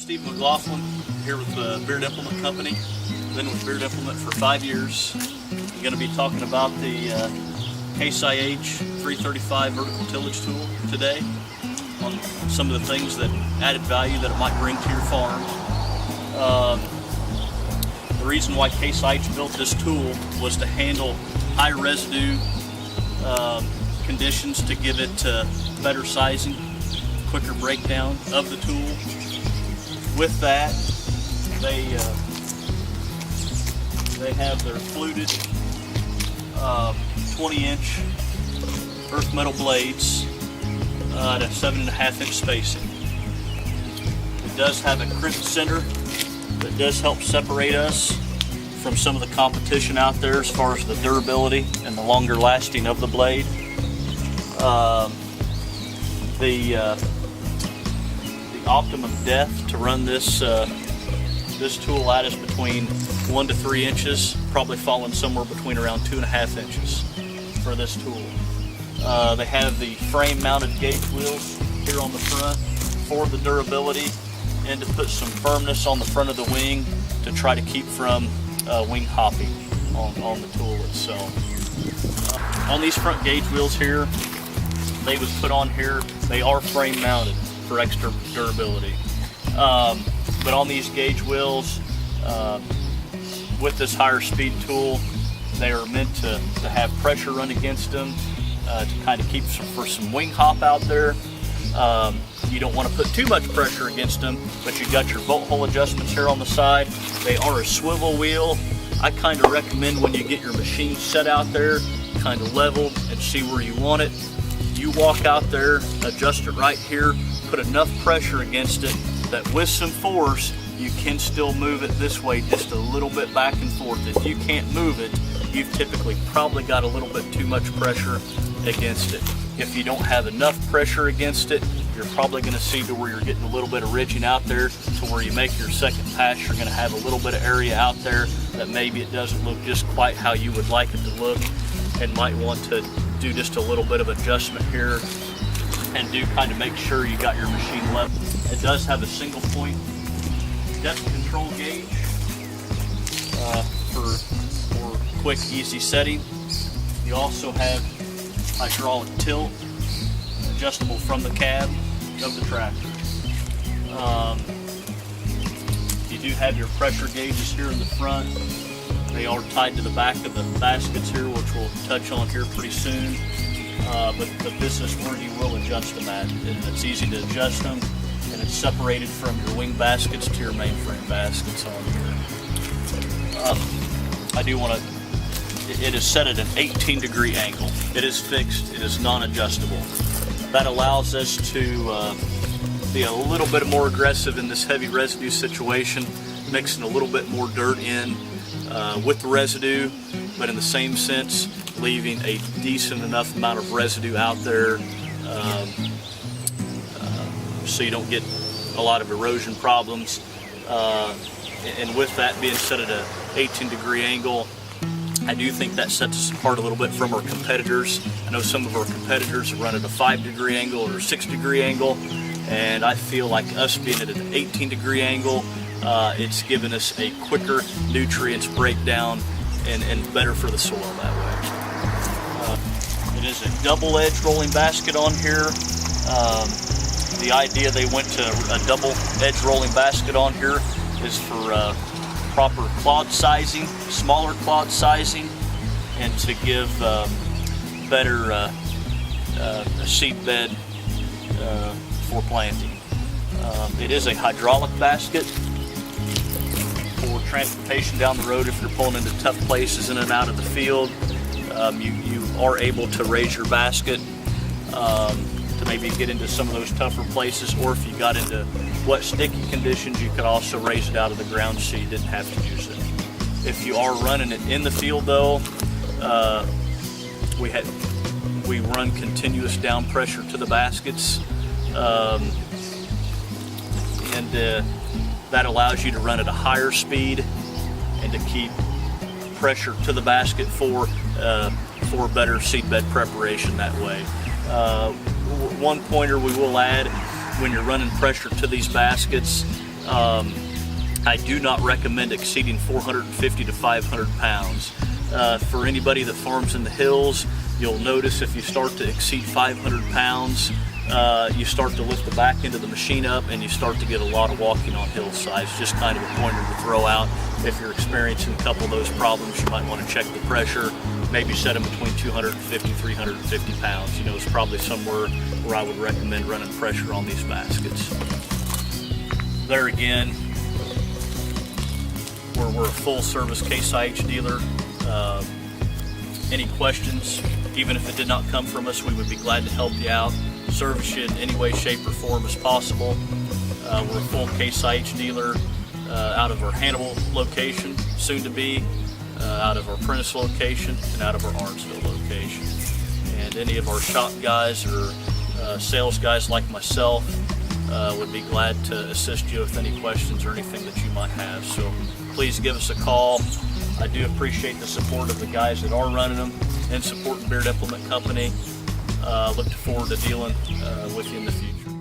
Steve Mclaughlin here with the Beard Implement Company. Been with Beard Implement for 5 years. I'm going to be talking about the Case IH 335 vertical tillage tool today, on some of the things that added value that it might bring to your farm. The reason why Case IH built this tool was to handle high residue conditions, to give it better sizing, quicker breakdown of the tool. With that, they have their fluted 20-inch earth metal blades at a 7.5-inch spacing. It does have a crisp center that does help separate us from some of the competition out there as far as the durability and the longer lasting of the blade. The optimum depth to run this tool at is between 1 to 3 inches, probably falling somewhere between around 2.5 inches for this tool. They have the frame mounted gauge wheels here on the front for the durability and to put some firmness on the front of the wing to try to keep from wing hopping on the tool itself. On these front gauge wheels here, they was put on here, they are frame mounted for extra durability. But on these gauge wheels, with this higher speed tool, they are meant to have pressure run against them to kind of keep for some wing hop out there. You don't want to put too much pressure against them, but you've got your bolt hole adjustments here on the side. They are a swivel wheel. I kind of recommend when you get your machine set out there, kind of leveled and see where you want it. You walk out there, adjust it right here, put enough pressure against it that with some force, you can still move it this way just a little bit back and forth. If you can't move it, you've typically probably got a little bit too much pressure against it. If you don't have enough pressure against it, you're probably going to see to where you're getting a little bit of ridging out there, to where you make your second pass, you're going to have a little bit of area out there that maybe it doesn't look just quite how you would like it to look, and might want to do just a little bit of adjustment here and do kind of make sure you got your machine level. It does have a single point depth control gauge for quick, easy setting. You also have hydraulic tilt, adjustable from the cab of the tractor. You do have your pressure gauges here in the front. They are tied to the back of the baskets here, which we'll touch on here pretty soon. But this is where you will adjust them at. It's easy to adjust them, and it's separated from your wing baskets to your mainframe baskets on here. I do want to, it is set at an 18-degree angle. It is fixed, it is non-adjustable. That allows us to be a little bit more aggressive in this heavy residue situation, mixing a little bit more dirt in with the residue, but in the same sense, leaving a decent enough amount of residue out there so you don't get a lot of erosion problems. And with that being set at an 18-degree angle, I do think that sets us apart a little bit from our competitors. I know some of our competitors run at a 5-degree angle or a 6-degree angle, and I feel like us being at an 18-degree angle, it's given us a quicker nutrients breakdown and better for the soil that way. It is a double-edge rolling basket on here. The idea they went to a double-edge rolling basket on here is for proper clod sizing, smaller clod sizing, and to give better seed bed for planting. It is a hydraulic basket for transportation down the road. If you're pulling into tough places in and out of the field, you are able to raise your basket to maybe get into some of those tougher places, or if you got into wet, sticky conditions, you could also raise it out of the ground so you didn't have to use it. If you are running it in the field though, we run continuous down pressure to the baskets, and that allows you to run at a higher speed and to keep pressure to the basket for better seed bed preparation that way. One pointer we will add when you're running pressure to these baskets, I do not recommend exceeding 450 to 500 pounds. For anybody that farms in the hills, you'll notice if you start to exceed 500 pounds, you start to lift the back end of the machine up and you start to get a lot of walking on hillsides. Just kind of a pointer to throw out. If you're experiencing a couple of those problems, you might want to check the pressure. Maybe set them between 250, 350 pounds. You know, it's probably somewhere where I would recommend running pressure on these baskets. There again, we're a full service Case IH dealer. Any questions, even if it did not come from us, we would be glad to help you out, service you in any way, shape, or form as possible. We're a full Case IH dealer out of our Hannibal location, soon to be, out of our Prentice location, and out of our Arnsville location. And any of our shop guys or sales guys like myself would be glad to assist you with any questions or anything that you might have. So please give us a call. I do appreciate the support of the guys that are running them and supporting Beard Implement Company. Look forward to dealing with you in the future.